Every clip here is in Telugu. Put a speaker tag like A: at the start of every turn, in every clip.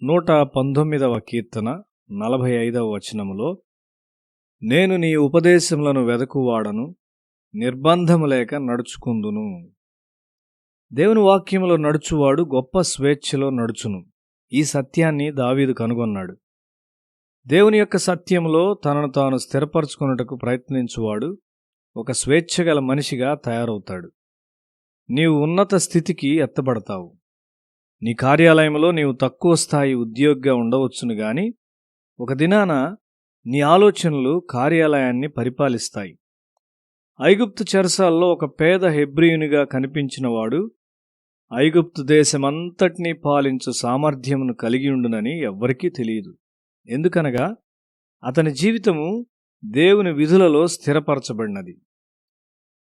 A: 119వ కీర్తన 45వ వచనములో, నేను నీ ఉపదేశములను వెదకువాడను, నిర్బంధము లేక నడుచుకుందును. దేవుని వాక్యములో నడుచువాడు గొప్ప స్వేచ్ఛలో నడుచును. ఈ సత్యాన్ని దావీదు కనుగొన్నాడు. దేవుని యొక్క సత్యములో తనను తాను స్థిరపరచుకొనుటకు ప్రయత్నించువాడు ఒక స్వేచ్ఛగల మనిషిగా తయారవుతాడు. నీవు ఉన్నత స్థితికి ఎత్తబడతావు. నీ కార్యాలయంలో నీవు తక్కువ స్థాయి ఉద్యోగిగా ఉండవచ్చును గాని ఒక దినాన నీ ఆలోచనలు కార్యాలయాన్ని పరిపాలిస్తాయి. ఐగుప్తు చెరసాల్లో ఒక పేద హెబ్రీయునిగా కనిపించినవాడు ఐగుప్తు దేశమంతటినీ పాలించు సామర్థ్యమును కలిగి ఉండునని ఎవ్వరికీ తెలియదు. ఎందుకనగా అతని జీవితము దేవుని విధులలో స్థిరపరచబడినది.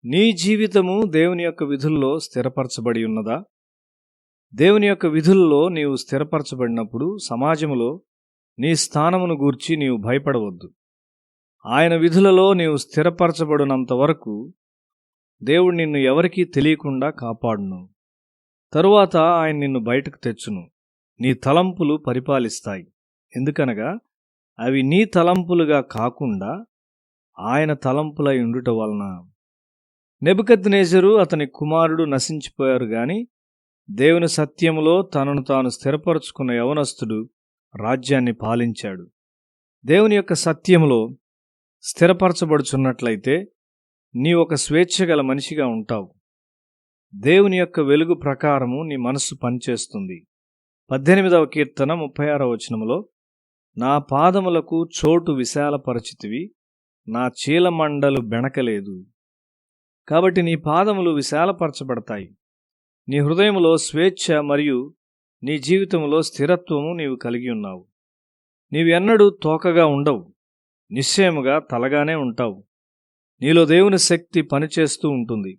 A: నీ జీవితము దేవుని యొక్క విధుల్లో స్థిరపరచబడి ఉన్నదా? దేవుని యొక్క విధుల్లో నీవు స్థిరపరచబడినప్పుడు సమాజములో నీ స్థానమును గూర్చి నీవు భయపడవద్దు. ఆయన విధులలో నీవు స్థిరపరచబడినంత వరకు దేవుడు నిన్ను ఎవరికీ తెలియకుండా కాపాడును. తరువాత ఆయన నిన్ను బయటకు తెచ్చును. నీ తలంపులు పరిపాలిస్తాయి. ఎందుకనగా అవి నీ తలంపులుగా కాకుండా ఆయన తలంపులై ఉండుట వలన. నెబుకద్నెజరు అతని కుమారుడు నశించిపోయారు గాని దేవుని సత్యములో తనను తాను స్థిరపరచుకున్న యవనస్తుడు రాజ్యాన్ని పాలించాడు. దేవుని యొక్క సత్యములో స్థిరపరచబడుచున్నట్లయితే నీ ఒక స్వేచ్ఛగల మనిషిగా ఉంటావు. దేవుని యొక్క వెలుగు ప్రకారము నీ మనస్సు పనిచేస్తుంది. 18వ కీర్తన 36వ వచనములో, నా పాదములకు చోటు విశాలపరచితివి, నా చీలమండలు బెణకలేదు. కాబట్టి నీ పాదములు విశాలపరచబడతాయి. నీ హృదయములో స్వేచ్ఛ మరియు నీ జీవితంలో స్థిరత్వము నీవు కలిగి ఉన్నావు. నీవెన్నడూ తోకగా ఉండవు, నిశ్చయముగా తలగానే ఉంటావు. నీలో దేవుని శక్తి పనిచేస్తూ ఉంటుంది.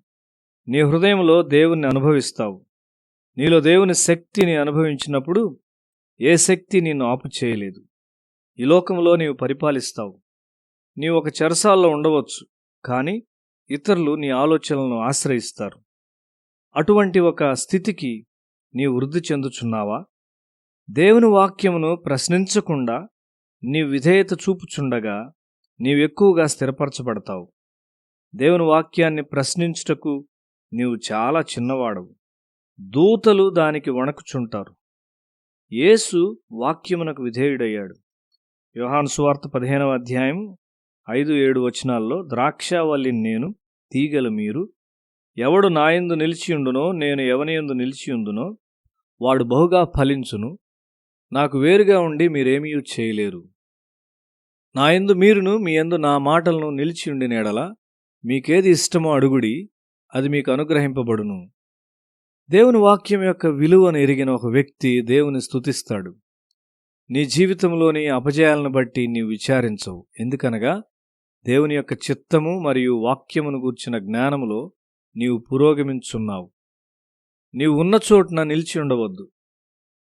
A: నీ హృదయంలో దేవుణ్ణి అనుభవిస్తావు. నీలో దేవుని శక్తిని అనుభవించినప్పుడు ఏ శక్తి నిన్ను ఆపు చేయలేదు. ఈ లోకంలో నీవు పరిపాలిస్తావు. నీవు ఒక చెరసాల్లో ఉండవచ్చు, కానీ ఇతరులు నీ ఆలోచనలను ఆశ్రయిస్తారు. అటువంటి ఒక స్థితికి నీవు వృద్ధి చెందుచున్నావా? దేవుని వాక్యమును ప్రశ్నించకుండా నీ విధేయత చూపుచుండగా నీవెక్కువగా స్థిరపరచబడతావు. దేవుని వాక్యాన్ని ప్రశ్నించుటకు నీవు చాలా చిన్నవాడవు. దూతలు దానికి వణకుచుంటారు. యేసు వాక్యమునకు విధేయుడయ్యాడు. యోహాను సువార్త 15వ అధ్యాయం 5-7 వచనాల్లో, ద్రాక్షావల్లిని నేను, తీగలు మీరు. ఎవడు నాయందు నిలిచియుండునో నేను ఎవనియందు నిలిచియుందునో వాడు బహుగా ఫలించును. నాకు వేరుగా ఉండి మీరేమీ చేయలేరు. నాయందు మీరును మీ యందు నా మాటలను నిలిచియుండిన ఎడల మీకేది ఇష్టమో అడుగుడి, అది మీకు అనుగ్రహింపబడును. దేవుని వాక్యం యొక్క విలువను ఎరిగిన ఒక వ్యక్తి దేవుని స్తుతిస్తాడు. నీ జీవితంలోని అపజయాలను బట్టి నీవు విచారించవు. ఎందుకనగా దేవుని యొక్క చిత్తము మరియు వాక్యమును గూర్చిన జ్ఞానములో నీవు పురోగమించున్నావు. నీవు ఉన్న చోటున నిలిచి ఉండవద్దు.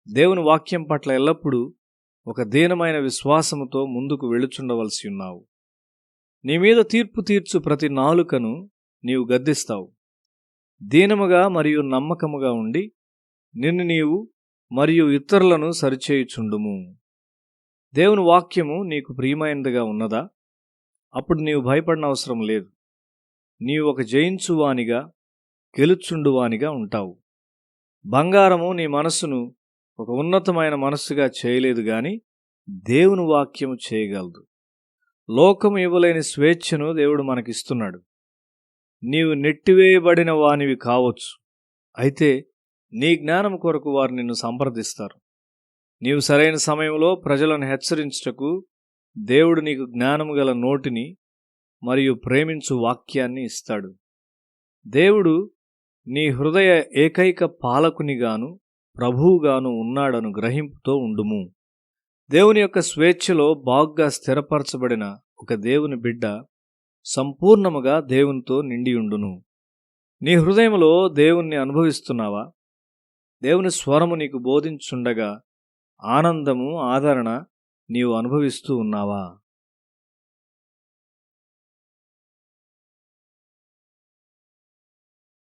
A: దేవుని వాక్యం పట్ల ఎల్లప్పుడూ ఒక దీనమైన విశ్వాసముతో ముందుకు వెళుచుండవలసి ఉన్నావు. నీ మీద తీర్పు తీర్చు ప్రతి నాలుకను నీవు గద్దిస్తావు. దీనముగా మరియు నమ్మకముగా ఉండి నిన్ను నీవు మరియు ఇతరులను సరిచేయుచుండుము. దేవుని వాక్యము నీకు ప్రియమైనదిగా ఉన్నదా? అప్పుడు నీవు భయపడిన అవసరం లేదు. నీవు ఒక జయించువానిగా, గెలుచుండువానిగా ఉంటావు. బంగారము నీ మనస్సును ఒక ఉన్నతమైన మనస్సుగా చేయలేదు గాని దేవుని వాక్యము చేయగలదు. లోకము ఇవ్వలేని స్వేచ్ఛను దేవుడు మనకిస్తున్నాడు. నీవు నెట్టివేయబడిన వానివి కావచ్చు, అయితే నీ జ్ఞానం కొరకు వారు నిన్ను సంప్రదిస్తారు. నీవు సరైన సమయంలో ప్రజలను హెచ్చరించుటకు దేవుడు నీకు జ్ఞానము గల నోటిని మరియు ప్రేమించు వాక్యాన్ని ఇస్తాడు. దేవుడు నీ హృదయ ఏకైక పాలకునిగాను ప్రభువుగాను ఉన్నాడను గ్రహింపుతో ఉండుము. దేవుని యొక్క స్వేచ్ఛలో బాగ్గా స్థిరపరచబడిన ఒక దేవుని బిడ్డ సంపూర్ణముగా దేవునితో నిండియుండును. నీ హృదయంలో దేవుణ్ణి అనుభవిస్తున్నావా? దేవుని స్వరము నీకు బోధించుండగా ఆనందము, ఆదరణ నీవు అనుభవిస్తూ ఉన్నావా?